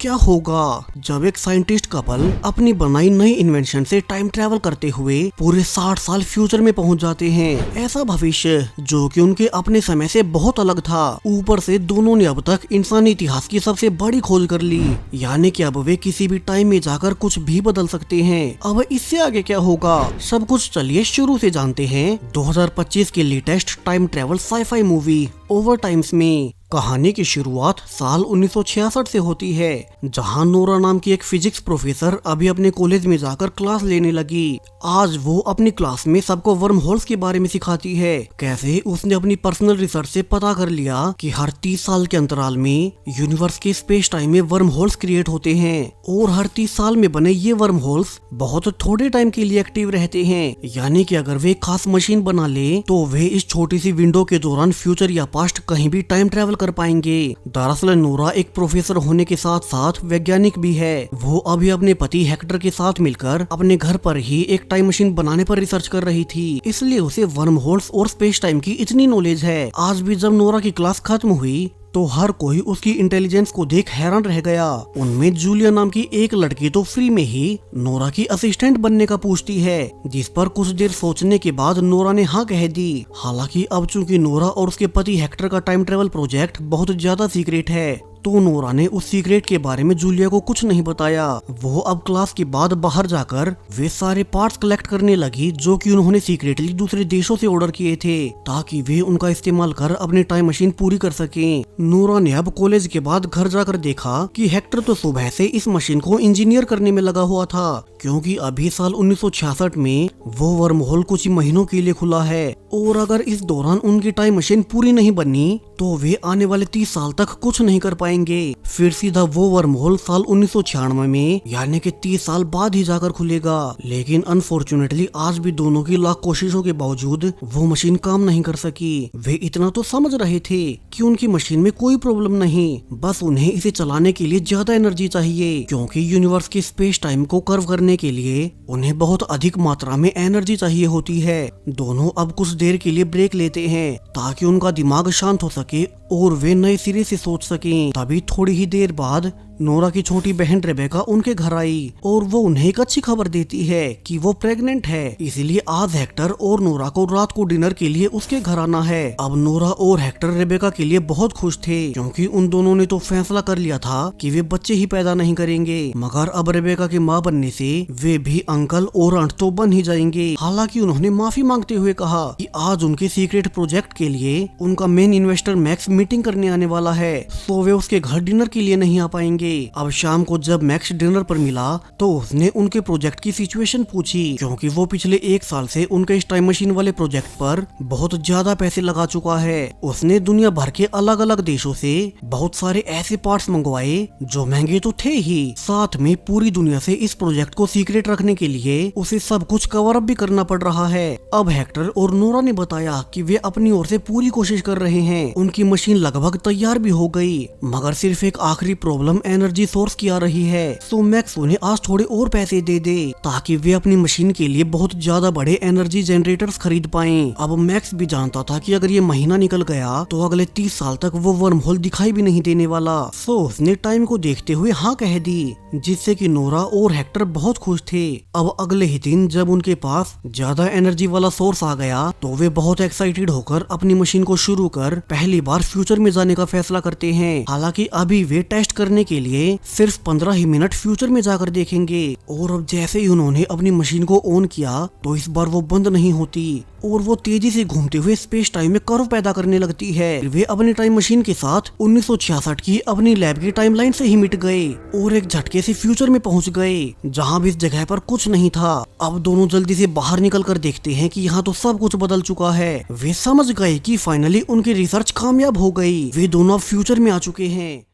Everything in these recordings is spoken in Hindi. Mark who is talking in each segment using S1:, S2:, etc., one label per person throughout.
S1: क्या होगा जब एक साइंटिस्ट कपल अपनी बनाई नई इन्वेंशन से टाइम ट्रैवल करते हुए पूरे 60 साल फ्यूचर में पहुंच जाते हैं। ऐसा भविष्य जो कि उनके अपने समय से बहुत अलग था। ऊपर से दोनों ने अब तक इंसानी इतिहास की सबसे बड़ी खोज कर ली, यानी कि अब वे किसी भी टाइम में जाकर कुछ भी बदल सकते हैं। अब इससे आगे क्या होगा, सब कुछ चलिए शुरू से जानते हैं 2025 के latest time travel sci fi movie Over Times में। कहानी की शुरुआत साल 1966 से होती है, जहां नोरा नाम की एक फिजिक्स प्रोफेसर अभी अपने कॉलेज में जाकर क्लास लेने लगी। आज वो अपनी क्लास में सबको वर्म होल्स के बारे में सिखाती है। कैसे उसने अपनी पर्सनल रिसर्च से पता कर लिया कि हर 30 साल के अंतराल में यूनिवर्स के स्पेस टाइम में वर्म होल्स क्रिएट होते हैं और हर 30 साल में बने ये वर्म होल्स बहुत थोड़े टाइम के लिए एक्टिव रहते हैं। यानी कि अगर वे खास मशीन बना ले तो वे इस छोटी सी विंडो के दौरान फ्यूचर या पास्ट कहीं भी टाइम ट्रैवल कर पाएंगे। दरअसल नोरा एक प्रोफेसर होने के साथ साथ वैज्ञानिक भी है। वो अभी अपने पति हेक्टर के साथ मिलकर अपने घर पर ही एक टाइम मशीन बनाने पर रिसर्च कर रही थी, इसलिए उसे वर्म होल्स और स्पेस टाइम की इतनी नॉलेज है। आज भी जब नोरा की क्लास खत्म हुई तो हर कोई उसकी इंटेलिजेंस को देख हैरान रह गया। उनमें जूलिया नाम की एक लड़की तो फ्री में ही नोरा की असिस्टेंट बनने का पूछती है, जिस पर कुछ देर सोचने के बाद नोरा ने हाँ कह दी। हालांकि अब चूंकि नोरा और उसके पति हेक्टर का टाइम ट्रेवल प्रोजेक्ट बहुत ज्यादा सीक्रेट है, तो नोरा ने उस सीक्रेट के बारे में जूलिया को कुछ नहीं बताया। वो अब क्लास के बाद बाहर जाकर वे सारे पार्ट्स कलेक्ट करने लगी जो कि उन्होंने सीक्रेटली दूसरे देशों से ऑर्डर किए थे, ताकि वे उनका इस्तेमाल कर अपनी टाइम मशीन पूरी कर सकें। नोरा ने अब कॉलेज के बाद घर जाकर देखा कि हेक्टर तो सुबह से इस मशीन को इंजीनियर करने में लगा हुआ था, क्योंकि अभी साल 1966 में वो वर्म होल कुछ ही महीनों के लिए खुला है और अगर इस दौरान उनकी टाइम मशीन पूरी नहीं बनी तो वे आने वाले 30 साल तक कुछ नहीं कर पाएंगे। फिर सीधा वो वर्म होल साल 1996 में यानी कि 30 साल बाद ही जाकर खुलेगा। लेकिन अनफॉर्चुनेटली आज भी दोनों की लाख कोशिशों के बावजूद वो मशीन काम नहीं कर सकी। वे इतना तो समझ रहे थे कि उनकी मशीन में कोई प्रॉब्लम नहीं, बस उन्हें इसे चलाने के लिए ज्यादा एनर्जी चाहिए, क्योंकि यूनिवर्स के स्पेस टाइम को कर्व करने के लिए उन्हें बहुत अधिक मात्रा में एनर्जी चाहिए होती है। दोनों अब कुछ देर के लिए ब्रेक लेते हैं ताकि उनका दिमाग शांत हो सके और वे नए सिरे से सोच सकें। तभी थोड़ी ही देर बाद नोरा की छोटी बहन रेबेका उनके घर आई और वो उन्हें एक अच्छी खबर देती है कि वो प्रेग्नेंट है, इसीलिए आज हेक्टर और नोरा को रात को डिनर के लिए उसके घर आना है। अब नोरा और हेक्टर रेबेका के लिए बहुत खुश थे, क्योंकि उन दोनों ने तो फैसला कर लिया था कि वे बच्चे ही पैदा नहीं करेंगे, मगर अब रेबेका की माँ बनने से वे भी अंकल और आंट तो बन ही जाएंगे। हालांकि उन्होंने माफी मांगते हुए कहा कि आज उनके सीक्रेट प्रोजेक्ट के लिए उनका मेन इन्वेस्टर मैक्स मीटिंग करने आने वाला है, तो वे उसके घर डिनर के लिए नहीं आ पाएंगे। अब शाम को जब मैक्स डिनर पर मिला तो उसने उनके प्रोजेक्ट की सिचुएशन पूछी, क्योंकि वो पिछले 1 साल से उनके इस टाइम मशीन वाले प्रोजेक्ट पर बहुत ज्यादा पैसे लगा चुका है। उसने दुनिया भर के अलग अलग देशों से बहुत सारे ऐसे पार्ट्स मंगवाए जो महंगे तो थे ही, साथ में पूरी दुनिया से इस प्रोजेक्ट को सीक्रेट रखने के लिए उसे सब कुछ कवर अप भी करना पड़ रहा है। अब हेक्टर और नोरा ने बताया कि वे अपनी ओर से पूरी कोशिश कर रहे हैं। उनकी मशीन लगभग तैयार भी हो गई, मगर सिर्फ एक आखिरी प्रॉब्लम एनर्जी सोर्स की आ रही है। सो मैक्स उन्हें आज थोड़े और पैसे दे दे ताकि वे अपनी मशीन के लिए बहुत ज्यादा बड़े एनर्जी जनरेटर्स खरीद पाएं। अब मैक्स भी जानता था कि अगर ये महीना निकल गया तो अगले 30 साल तक वो वर्म होल दिखाई भी नहीं देने वाला। सो उसने टाइम को देखते हुए हाँ कह दी, जिससे कि नोरा और हेक्टर बहुत खुश थे। अब अगले ही दिन जब उनके पास ज्यादा एनर्जी वाला सोर्स आ गया तो वे बहुत एक्साइटेड होकर अपनी मशीन को शुरू कर पहली बार फ्यूचर में जाने का फैसला करते हैं। हालांकि अभी वे टेस्ट करने के लिए सिर्फ 15 ही मिनट फ्यूचर में जाकर देखेंगे, और अब जैसे ही उन्होंने अपनी मशीन को ऑन किया तो इस बार वो बंद नहीं होती और वो तेजी से घूमते हुए स्पेस टाइम में कर्व पैदा करने लगती है। वे अपनी टाइम मशीन के साथ 1966 की अपनी लैब की टाइमलाइन से ही मिट गए और एक झटके से फ्यूचर में पहुंच गए, जहां भी इस जगह पर कुछ नहीं था। अब दोनों जल्दी से बाहर निकल कर देखते हैं कि यहाँ तो सब कुछ बदल चुका है। वे समझ गए कि फाइनली उनकी रिसर्च कामयाब हो गई। वे दोनों अब फ्यूचर में आ चुके हैं।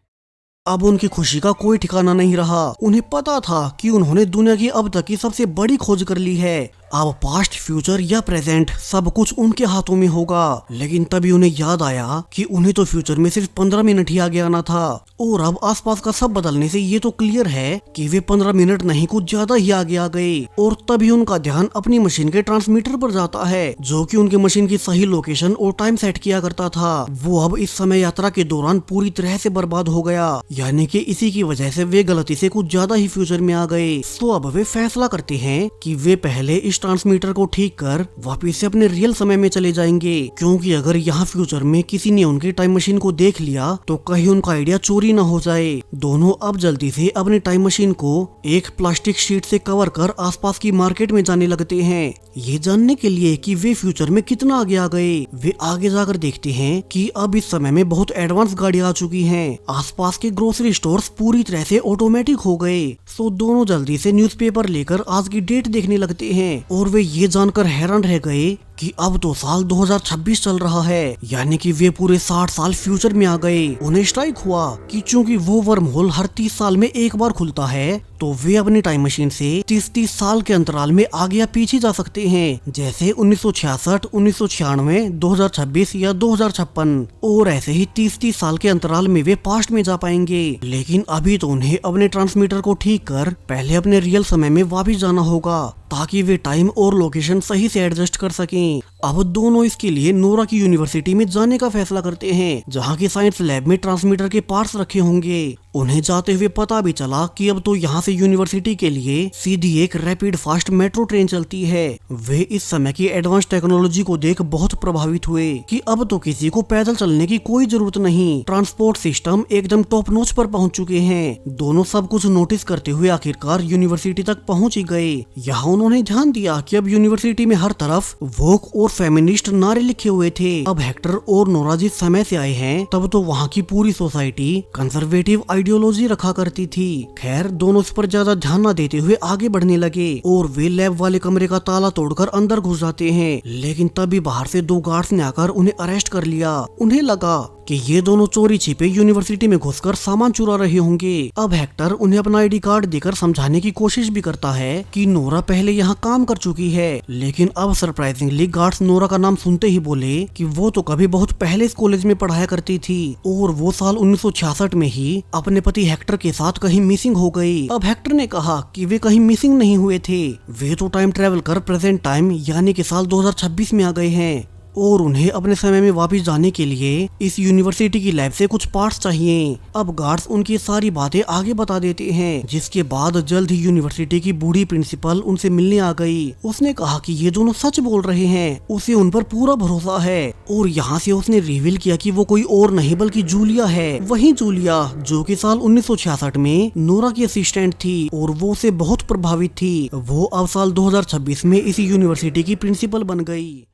S1: अब उनकी खुशी का कोई ठिकाना नहीं रहा। उन्हें पता था कि उन्होंने दुनिया की अब तक की सबसे बड़ी खोज कर ली है। अब पास्ट, फ्यूचर या प्रेजेंट सब कुछ उनके हाथों में होगा। लेकिन तभी उन्हें याद आया कि उन्हें तो फ्यूचर में सिर्फ 15 मिनट ही आगे आना था, और अब आसपास का सब बदलने से ये तो क्लियर है कि वे 15 मिनट नहीं कुछ ज्यादा ही आगे आ गए। और तभी उनका ध्यान अपनी मशीन के ट्रांसमीटर पर जाता है, जो कि उनके मशीन की सही लोकेशन और टाइम सेट किया करता था। वो अब इस समय यात्रा के दौरान पूरी तरह से बर्बाद हो गया, यानी कि इसी की वजह से वे गलती से कुछ ज्यादा ही फ्यूचर में आ गए। तो अब वे फैसला करते हैं कि वे पहले इस ट्रांसमीटर को ठीक कर वापिस से अपने रियल समय में चले जाएंगे, क्योंकि अगर यहाँ फ्यूचर में किसी ने उनकी टाइम मशीन को देख लिया तो कहीं उनका आइडिया चोरी न हो जाए। दोनों अब जल्दी से अपनी टाइम मशीन को एक प्लास्टिक शीट से कवर कर आसपास की मार्केट में जाने लगते हैं, ये जानने के लिए कि वे फ्यूचर में कितना आगे आ गए। वे आगे जाकर देखते हैं कि अब इस समय में बहुत एडवांस गाड़ियां आ चुकी हैं। आसपास के ग्रोसरी स्टोर्स पूरी तरह से ऑटोमेटिक हो गए। सो दोनों जल्दी से न्यूज़पेपर लेकर आज की डेट देखने लगते हैं, और वे ये जानकर हैरान रह गए कि अब तो साल 2026 चल रहा है, यानी कि वे पूरे 60 साल फ्यूचर में आ गए। उन्हें स्ट्राइक हुआ कि चूंकि वो वर्म होल हर 30 साल में एक बार खुलता है, तो वे अपनी टाइम मशीन से 30 साल के अंतराल में आगे या पीछे जा सकते हैं, जैसे 1966, 1996, 2026 या 2056, और ऐसे ही 30 साल के अंतराल में वे पास्ट में जा पाएंगे। लेकिन अभी तो उन्हें अपने ट्रांसमीटर को ठीक कर पहले अपने रियल समय में वापस जाना होगा, ताकि वे टाइम और लोकेशन सही से एडजस्ट कर सकें। अब दोनों इसके लिए नोरा की यूनिवर्सिटी में जाने का फैसला करते हैं, जहाँ की साइंस लैब में ट्रांसमीटर के पार्ट्स रखे होंगे। उन्हें जाते हुए पता भी चला कि अब तो यहाँ से यूनिवर्सिटी के लिए सीधी एक रैपिड फास्ट मेट्रो ट्रेन चलती है। वे इस समय की एडवांस टेक्नोलॉजी को देख बहुत प्रभावित हुए कि अब तो किसी को पैदल चलने की कोई जरूरत नहीं, ट्रांसपोर्ट सिस्टम एकदम टॉप नॉच पर पहुँच चुके हैं। दोनों सब कुछ नोटिस करते हुए आखिरकार यूनिवर्सिटी तक पहुँच ही गए। यहाँ उन्होंने ध्यान दिया कि अब यूनिवर्सिटी में हर तरफ वोक और फेमिनिस्ट नारे लिखे हुए थे। अब हेक्टर और नोरा जिस समय से आए हैं, तब तो वहाँ की पूरी सोसाइटी कंजर्वेटिव आइडियोलॉजी रखा करती थी। खैर, दोनों इस पर ज्यादा ध्यान न देते हुए आगे बढ़ने लगे, और वे लैब वाले कमरे का ताला तोड़कर अंदर घुस जाते हैं। लेकिन तभी बाहर से 2 गार्ड्स ने आकर उन्हें अरेस्ट कर लिया। उन्हें लगा कि ये दोनों चोरी छिपे यूनिवर्सिटी में घुसकर सामान चुरा रहे होंगे। अब हेक्टर उन्हें अपना आईडी कार्ड देकर समझाने की कोशिश भी करता है कि नोरा पहले यहाँ काम कर चुकी है, लेकिन अब सरप्राइजिंगली गार्ड्स नोरा का नाम सुनते ही बोले कि वो तो कभी बहुत पहले इस कॉलेज में पढ़ाया करती थी, और वो साल 1966 में ही अपने पति हेक्टर के साथ कहीं मिसिंग हो गई। अब हेक्टर ने कहा कि वे कहीं मिसिंग नहीं हुए थे, वे तो टाइम ट्रेवल कर प्रेजेंट टाइम यानी कि साल 2026 में आ गए हैं, और उन्हें अपने समय में वापस जाने के लिए इस यूनिवर्सिटी की लैब से कुछ पार्ट्स चाहिए। अब गार्ड्स उनकी सारी बातें आगे बता देते हैं, जिसके बाद जल्द ही यूनिवर्सिटी की बूढ़ी प्रिंसिपल उनसे मिलने आ गई। उसने कहा कि ये दोनों सच बोल रहे हैं, उसे उन पर पूरा भरोसा है, और यहाँ से उसने रिवील किया कि वो कोई और नहीं बल्कि जूलिया है। वही जूलिया जो कि साल 1966 में नोरा की असिस्टेंट थी, और वो उसे बहुत प्रभावित थी। वो अब साल 2026 में इसी यूनिवर्सिटी की प्रिंसिपल बन गई।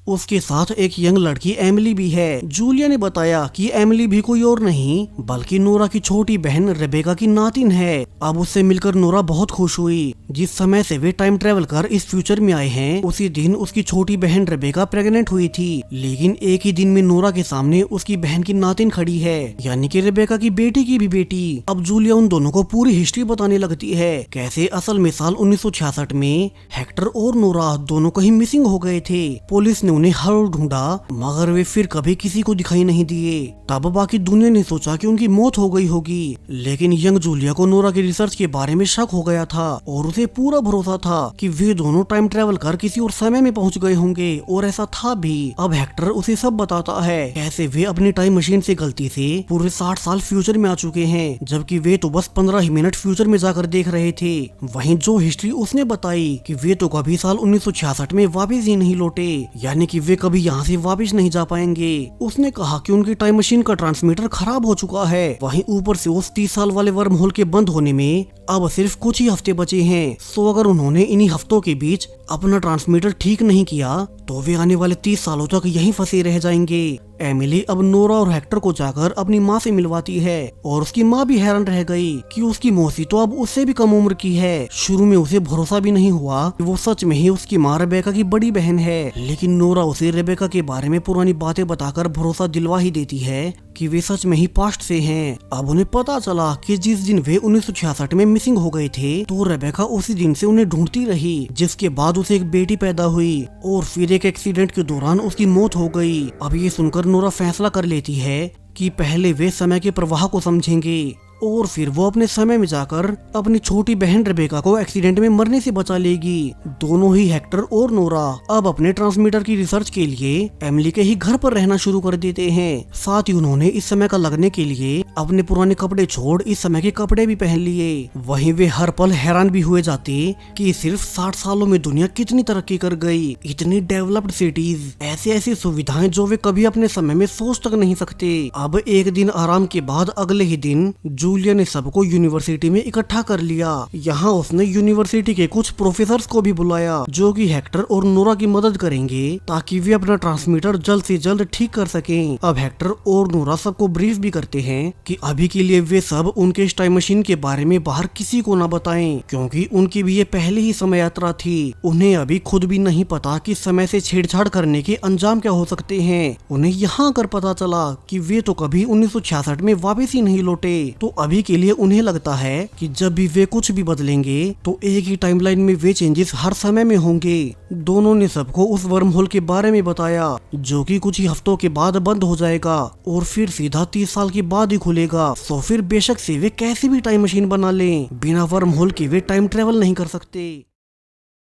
S1: उसके साथ एक यंग लड़की एमिली भी है। जूलिया ने बताया कि एमिली भी कोई और नहीं बल्कि नोरा की छोटी बहन रेबेका की नातिन है। अब उससे मिलकर नोरा बहुत खुश हुई। जिस समय से वे टाइम ट्रेवल कर इस फ्यूचर में आए हैं, उसी दिन उसकी छोटी बहन रेबेका प्रेग्नेंट हुई थी। लेकिन एक ही दिन में नोरा के सामने उसकी बहन की नातिन खड़ी है, यानी कि रेबेका की बेटी की भी बेटी। अब जूलिया उन दोनों को पूरी हिस्ट्री बताने लगती है, कैसे असल में साल 1966 में हेक्टर और नोरा दोनों कहीं मिसिंग हो गए थे। पुलिस ने उन्हें हर ढूंढा, मगर वे फिर कभी किसी को दिखाई नहीं दिए। तब बाकी दुनिया ने सोचा कि उनकी मौत हो गई होगी, लेकिन यंग जूलिया को नोरा की रिसर्च के बारे में शक हो गया था, और उसे पूरा भरोसा था कि वे दोनों टाइम ट्रेवल कर किसी और समय में पहुंच गए होंगे, और ऐसा था भी। अब हेक्टर उसे सब बताता है, कैसे वे अपनी टाइम मशीन से गलती से पूरे 60 साल फ्यूचर में आ चुके हैं, जबकि वे तो बस 15 ही मिनट फ्यूचर में जाकर देख रहे थे। वहीं जो हिस्ट्री उसने बताई कि वे तो कभी साल 1966 में वापस ही नहीं लौटे, यानी कि वे कभी यहाँ से वापस नहीं जा पाएंगे। उसने कहा कि उनकी टाइम मशीन का ट्रांसमीटर खराब हो चुका है। वहीं ऊपर से उस 30 साल वाले वर्म होल के बंद होने में अब सिर्फ कुछ ही हफ्ते बचे हैं। सो अगर उन्होंने इन्हीं हफ्तों के बीच अपना ट्रांसमीटर ठीक नहीं किया, तो वे आने वाले 30 सालों तक यहीं फंसे रह जाएंगे। एमिली अब नोरा और हेक्टर को जाकर अपनी माँ से मिलवाती है और उसकी माँ भी हैरान रह गई कि उसकी मौसी तो अब उससे भी कम उम्र की है। शुरू में उसे भरोसा भी नहीं हुआ कि वो सच में ही उसकी माँ रेबेका की बड़ी बहन है, लेकिन नोरा उसे रेबेका के बारे में पुरानी बातें बताकर भरोसा दिलवा ही देती है कि वे सच में ही पास्ट से हैं। अब उन्हें पता चला कि जिस दिन वे 1966 में मिसिंग हो गए थे तो रेबेका उसी दिन से उन्हें ढूंढती रही, जिसके बाद उसे एक बेटी पैदा हुई और फिर एक एक्सीडेंट के दौरान उसकी मौत हो गई। अब ये सुनकर नोरा फैसला कर लेती है कि पहले वे समय के प्रवाह को समझेंगे और फिर वो अपने समय में जाकर अपनी छोटी बहन रेबेका को एक्सीडेंट में मरने से बचा लेगी। दोनों ही हेक्टर और नोरा अब अपने ट्रांसमीटर की रिसर्च के लिए एमिली के ही घर पर रहना शुरू कर देते हैं। साथ ही उन्होंने इस समय का लगने के लिए अपने पुराने कपड़े छोड़ इस समय के कपड़े भी पहन लिए। वहीं वे हर पल हैरान भी हुए जाते कि सिर्फ 60 सालों में दुनिया कितनी तरक्की कर गई। इतनी डेवलप्ड सिटीज, ऐसी ऐसी सुविधाएं जो वे कभी अपने समय में सोच तक नहीं सकते। अब एक दिन आराम के बाद अगले ही दिन जूलिया ने सबको यूनिवर्सिटी में इकट्ठा कर लिया। यहाँ उसने यूनिवर्सिटी के कुछ प्रोफेसर्स को भी बुलाया जो कि हेक्टर और नोरा की मदद करेंगे ताकि वे अपना ट्रांसमीटर जल्द से जल्द ठीक कर सकें। अब हेक्टर और नोरा सबको ब्रीफ भी करते हैं कि अभी के लिए वे सब उनके इस टाइम मशीन के बारे में बाहर किसी को न बताएं, क्योंकि उनकी भी ये पहली ही समय यात्रा थी। उन्हें अभी खुद भी नहीं पता कि समय से छेड़छाड़ करने के अंजाम क्या हो सकते हैं। उन्हें यहाँ कर पता चला कि वे तो कभी 1966 में वापस ही नहीं लौटे। तो अभी के लिए उन्हें लगता है कि जब भी वे कुछ भी बदलेंगे तो एक ही टाइमलाइन में वे चेंजेस हर समय में होंगे। दोनों ने सबको उस वर्म होल के बारे में बताया जो कि कुछ ही हफ्तों के बाद बंद हो जाएगा और फिर सीधा 30 साल के बाद ही खुलेगा। तो फिर बेशक से वे कैसी भी टाइम मशीन बना लें, बिना वर्म होल के वे टाइम ट्रेवल नहीं कर सकते।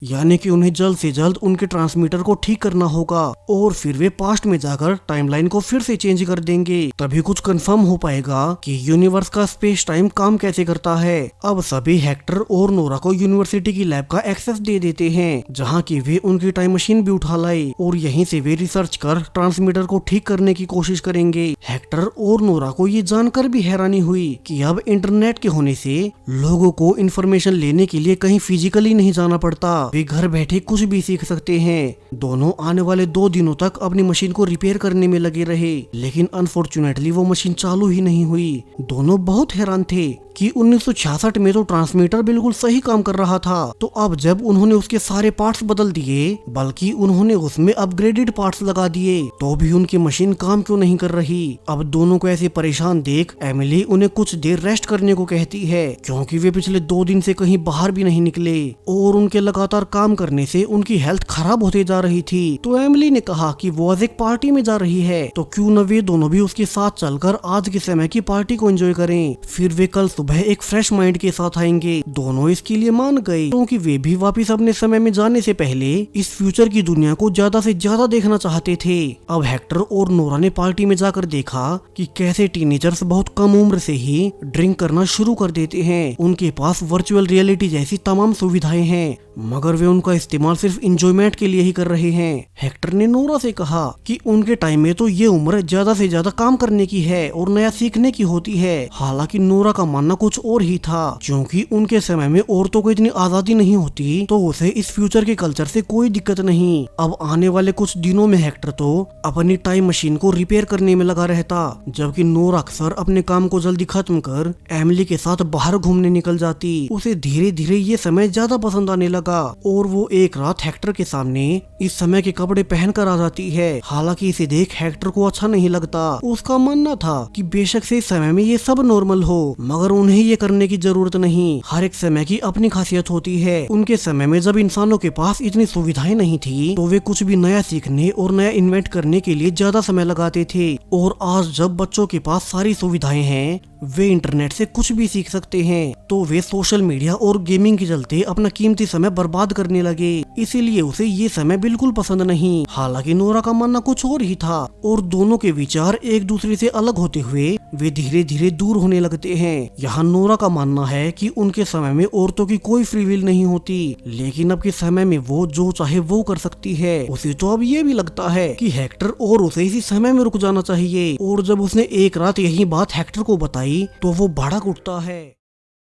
S1: यानी कि उन्हें जल्द से जल्द उनके ट्रांसमीटर को ठीक करना होगा और फिर वे पास्ट में जाकर टाइमलाइन को फिर से चेंज कर देंगे, तभी कुछ कंफर्म हो पाएगा कि यूनिवर्स का स्पेस टाइम काम कैसे करता है। अब सभी हेक्टर और नोरा को यूनिवर्सिटी की लैब का एक्सेस दे देते हैं जहाँ की वे उनकी टाइम मशीन भी उठा लाए और यहीं से वे रिसर्च कर ट्रांसमीटर को ठीक करने की कोशिश करेंगे। हेक्टर और नोरा को ये जानकर भी हैरानी हुई कि अब इंटरनेट के होने से लोगों को इन्फॉर्मेशन लेने के लिए कहीं फिजिकली नहीं जाना पड़ता, वे घर बैठे कुछ भी सीख सकते हैं। दोनों आने वाले 2 दिनों तक अपनी मशीन को रिपेयर करने में लगे रहे, लेकिन अनफॉर्चुनेटली वो मशीन चालू ही नहीं हुई। दोनों बहुत हैरान थे कि 1966 में तो ट्रांसमीटर बिल्कुल सही काम कर रहा था, तो अब जब उन्होंने उसके सारे पार्ट्स बदल दिए, बल्कि उन्होंने उसमें अपग्रेडेड पार्ट्स लगा दिए, तो भी उनकी मशीन काम क्यों नहीं कर रही। अब दोनों को ऐसे परेशान देख एमिली उन्हें कुछ देर रेस्ट करने को कहती है, क्योंकि वे पिछले 2 दिन से कहीं बाहर भी नहीं निकले और उनके लगातार काम करने से उनकी हेल्थ खराब होते जा रही थी। तो एमिली ने कहा कि वो आज एक पार्टी में जा रही है, तो क्यों न वे दोनों भी उसके साथ चलकर आज के समय की पार्टी को एंजॉय करें। फिर वे कल सुबह एक फ्रेश माइंड के साथ आएंगे। दोनों इसके लिए मान गए, क्योंकि वे भी वापस अपने समय में जाने से पहले इस फ्यूचर की दुनिया को ज्यादा से ज्यादा देखना चाहते थे। अब हेक्टर और नोरा ने पार्टी में जाकर देखा कि कैसे टीनेजर्स बहुत कम उम्र से ही ड्रिंक करना शुरू कर देते हैं। उनके पास वर्चुअल रियलिटी जैसी तमाम सुविधाएं हैं, मगर वे उनका इस्तेमाल सिर्फ इंजॉयमेंट के लिए ही कर रहे हैं। हेक्टर ने नोरा से कहा कि उनके टाइम में तो ये उम्र ज्यादा से ज्यादा काम करने की है और नया सीखने की होती है। हालांकि नोरा का मानना कुछ और ही था, क्योंकि उनके समय में औरतों को इतनी आजादी नहीं होती, तो उसे इस फ्यूचर के कल्चर से कोई दिक्कत नहीं। अब आने वाले कुछ दिनों में हेक्टर तो अपनी टाइम मशीन को रिपेयर करने में लगा रहता, जबकि नोरा अक्सर अपने काम को जल्दी खत्म कर एमिली के साथ बाहर घूमने निकल जाती। उसे धीरे धीरे ये समय ज्यादा पसंद आने लगा और वो एक रात हेक्टर के सामने इस समय के कपड़े पहनकर आ जाती है। हालांकि इसे देख हेक्टर को अच्छा नहीं लगता। उसका मानना था कि बेशक से इस समय में ये सब नॉर्मल हो, मगर उन्हें ये करने की जरूरत नहीं। हर एक समय की अपनी खासियत होती है। उनके समय में जब इंसानों के पास इतनी सुविधाएं नहीं थी, तो वे कुछ भी नया सीखने और नया इन्वेंट करने के लिए ज्यादा समय लगाते थे। और आज जब बच्चों के पास सारी सुविधाएं हैं, वे इंटरनेट से कुछ भी सीख सकते हैं, तो वे सोशल मीडिया और गेमिंग के चलते अपना कीमती समय बर्बाद करने लगे। इसीलिए उसे ये समय बिल्कुल पसंद नहीं। हालांकि नोरा का मानना कुछ और ही था और दोनों के विचार एक दूसरे से अलग होते हुए वे धीरे धीरे दूर होने लगते हैं। यहाँ नोरा का मानना है कि उनके समय में औरतों की कोई फ्री विल नहीं होती, लेकिन अब के समय में वो जो चाहे वो कर सकती है। उसे तो अब ये भी लगता है कि हेक्टर और उसे इसी समय में रुक जाना चाहिए। और जब उसने एक रात यही बात हेक्टर को बताई, तो वो भड़क उठता है।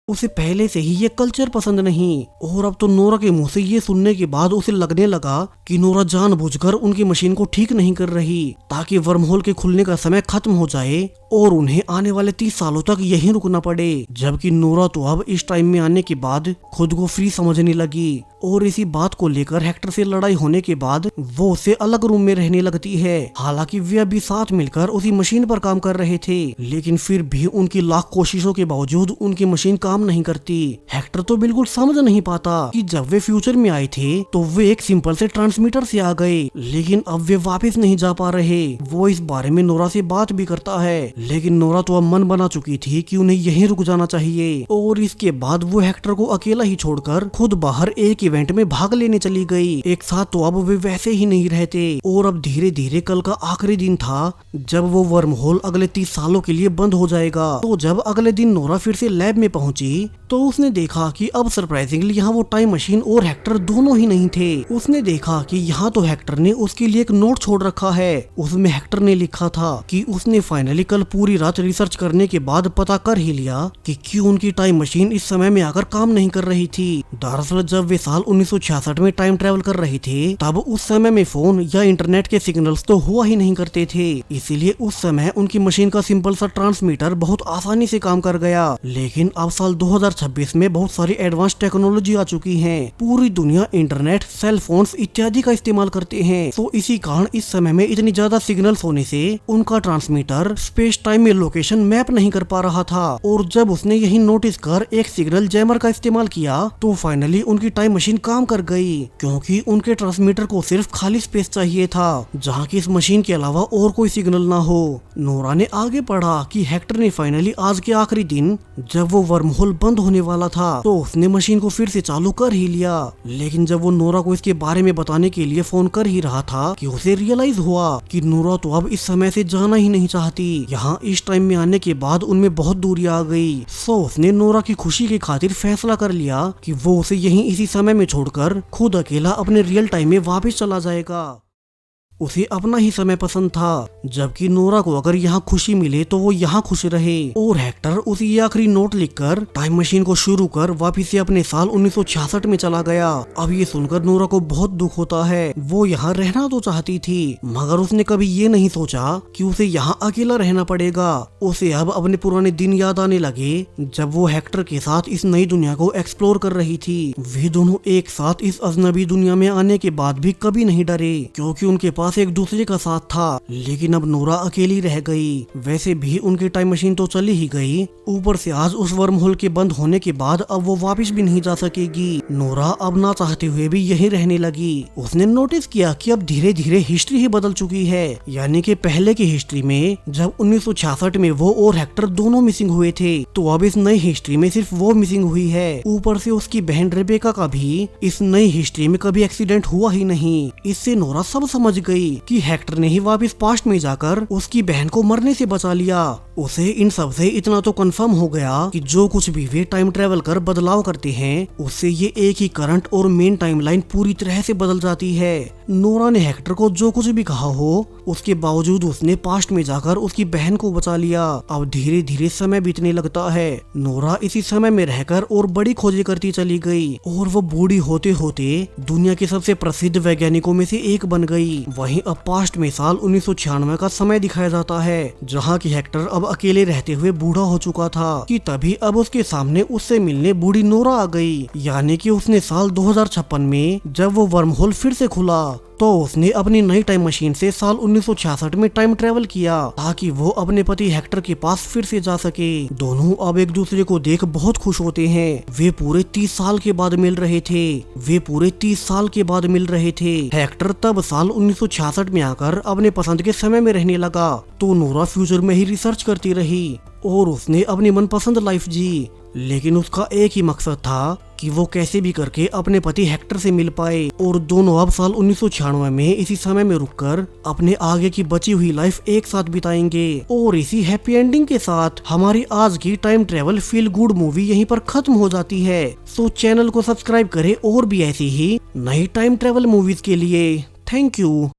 S1: उसे पहले से ही ये कल्चर पसंद नहीं। और अब तो नोरा के मुंह से ये सुनने के बाद उसे लगने लगा कि नोरा जानबूझकर उनकी मशीन को ठीक नहीं कर रही ताकि वर्महोल के खुलने का समय खत्म हो जाए और उन्हें आने वाले 30 सालों तक यहीं रुकना पड़े। जबकि नोरा तो अब इस टाइम में आने के बाद खुद को फ्री समझने लगी और इसी बात को लेकर हेक्टर से लड़ाई होने के बाद वो उससे अलग रूम में रहने लगती है। हालांकि वे अभी साथ मिलकर उसी मशीन पर काम कर रहे थे, लेकिन फिर भी उनकी लाख कोशिशों के बावजूद उनकी मशीन काम नहीं करती। हेक्टर तो बिल्कुल समझ नहीं पाता कि जब वे फ्यूचर में आए थे तो वे एक सिंपल से ट्रांसमीटर से आ गए, लेकिन अब वे वापस नहीं जा पा रहे। वो इस बारे में नोरा से बात भी करता है, लेकिन नोरा तो अब मन बना चुकी थी कि उन्हें यहीं रुक जाना चाहिए। और इसके बाद वो हेक्टर को अकेला ही छोड़कर खुद बाहर एक इवेंट में भाग लेने चली गई। एक साथ तो अब वे वैसे ही नहीं रहते और अब धीरे धीरे कल का आखिरी दिन था जब वो वर्महोल अगले 30 सालों के लिए बंद हो जाएगा। तो जब अगले दिन नोरा फिर से लैब में पहुंची तो उसने देखा कि अब सरप्राइजिंगली यहाँ वो टाइम मशीन और हेक्टर दोनों ही नहीं थे। उसने देखा कि यहाँ तो हेक्टर ने उसके लिए एक नोट छोड़ रखा है। उसमें हेक्टर ने लिखा था कि उसने फाइनली कल पूरी रात रिसर्च करने के बाद पता कर ही लिया कि क्यों उनकी टाइम मशीन इस समय में आकर काम नहीं कर रही थी। दरअसल जब वे साल 1966 में टाइम ट्रेवल कर रहे थे तब उस समय में फोन या इंटरनेट के सिग्नल्स तो हुआ ही नहीं करते थे, इसीलिए उस समय उनकी मशीन का सिंपल सा ट्रांसमीटर बहुत आसानी से काम कर गया। लेकिन अब साल 2026 में बहुत सारी एडवांस टेक्नोलॉजी आ चुकी है। पूरी दुनिया इंटरनेट, सेल फोन्स इत्यादि का इस्तेमाल करते हैं, तो इसी कारण इस समय में इतनी ज्यादा सिग्नल्स होने से उनका ट्रांसमीटर स्पेस टाइम में लोकेशन मैप नहीं कर पा रहा था। और जब उसने यही नोटिस कर एक सिग्नल जैमर का इस्तेमाल किया तो फाइनली उनकी टाइम मशीन काम कर गई, क्योंकि उनके ट्रांसमीटर को सिर्फ खाली स्पेस चाहिए था जहाँ की इस मशीन के अलावा और कोई सिग्नल ना हो। नोरा ने आगे पढ़ा कि हेक्टर ने फाइनली आज के आखिरी दिन जब वो वर्महोल बंद होने वाला था तो उसने मशीन को फिर से चालू कर ही लिया। लेकिन जब वो नोरा को इसके बारे में बताने के लिए फोन कर ही रहा था कि उसे रियलाइज हुआ कि नोरा तो अब इस समय से जाना ही नहीं चाहती। यहाँ इस टाइम में आने के बाद उनमें बहुत दूरी आ गई। सो उसने नोरा की खुशी की खातिर फैसला कर लिया कि वो उसे यहीं इसी समय में छोड़कर खुद अकेला अपने रियल टाइम में वापस चला जाएगा। उसे अपना ही समय पसंद था, जबकि नोरा को अगर यहाँ खुशी मिले तो वो यहाँ खुश रहे। और हेक्टर उसे ये आखिरी नोट लिखकर टाइम मशीन को शुरू कर वापिस से अपने साल 1966 में चला गया। अब ये सुनकर नोरा को बहुत दुख होता है। वो यहाँ रहना तो चाहती थी, मगर उसने कभी ये नहीं सोचा कि उसे यहाँ अकेला रहना पड़ेगा। उसे अब अपने पुराने दिन याद आने लगे जब वो हेक्टर के साथ इस नई दुनिया को एक्सप्लोर कर रही थी। वे दोनों एक साथ इस अजनबी दुनिया में आने के बाद भी कभी नहीं डरे, क्योंकि उनके पास एक दूसरे का साथ था। लेकिन अब नोरा अकेली रह गई। वैसे भी उनकी टाइम मशीन तो चली ही गई, ऊपर से आज उस वर्महोल के बंद होने के बाद अब वो वापस भी नहीं जा सकेगी। नोरा अब ना चाहते हुए भी यहीं रहने लगी। उसने नोटिस किया कि अब धीरे धीरे हिस्ट्री ही बदल चुकी है, यानी कि पहले की हिस्ट्री में जब 1966 में वो और हेक्टर दोनों मिसिंग हुए थे, तो अब इस नई हिस्ट्री में सिर्फ वो मिसिंग हुई है। ऊपर से उसकी बहन रेबेका का भी इस नई हिस्ट्री में कभी एक्सीडेंट हुआ ही नहीं। इससे नोरा सब समझ गई कि हेक्टर ने ही वापस पास्ट में जाकर उसकी बहन को मरने से बचा लिया। उसे इन सब से इतना तो कंफर्म हो गया कि जो कुछ भी वे टाइम ट्रेवल कर बदलाव करते हैं, उससे ये एक ही करंट और मेन टाइमलाइन पूरी तरह से बदल जाती है। नोरा ने हेक्टर को जो कुछ भी कहा हो, उसके बावजूद उसने पास्ट में जाकर उसकी बहन को बचा लिया। अब धीरे धीरे समय बीतने लगता है। नोरा इसी समय में रहकर और बड़ी खोजें करती चली गई और वो बूढ़ी होते होते दुनिया के सबसे प्रसिद्ध वैज्ञानिकों में से एक बन गई। वहीं अब पास्ट में साल 1996 का समय दिखाया जाता है, जहाँ की हेक्टर अब अकेले रहते हुए बूढ़ा हो चुका था कि तभी अब उसके सामने उससे मिलने बूढ़ी नोरा आ गई। यानी कि उसने साल 2056 में जब वो वर्महोल फिर से खुला तो उसने अपनी नई टाइम मशीन से साल 1966 में टाइम ट्रेवल किया ताकि वो अपने पति हेक्टर के पास फिर से जा सके। दोनों अब एक दूसरे को देख बहुत खुश होते हैं। वे पूरे 30 साल के बाद मिल रहे थे। हेक्टर तब साल 1966 में आकर अपने पसंद के समय में रहने लगा, तो नोरा फ्यूचर में ही रिसर्च करती रही और उसने अपनी मनपसंद लाइफ जी। लेकिन उसका एक ही मकसद था कि वो कैसे भी करके अपने पति हेक्टर से मिल पाए। और दोनों अब साल 1996 में इसी समय में रुककर अपने आगे की बची हुई लाइफ एक साथ बिताएंगे। और इसी हैप्पी एंडिंग के साथ हमारी आज की time travel feel good movie यहीं पर खत्म हो जाती है। सो चैनल को सब्सक्राइब करें और भी ऐसी ही नई टाइम ट्रेवल मूवीज के लिए। Thank you.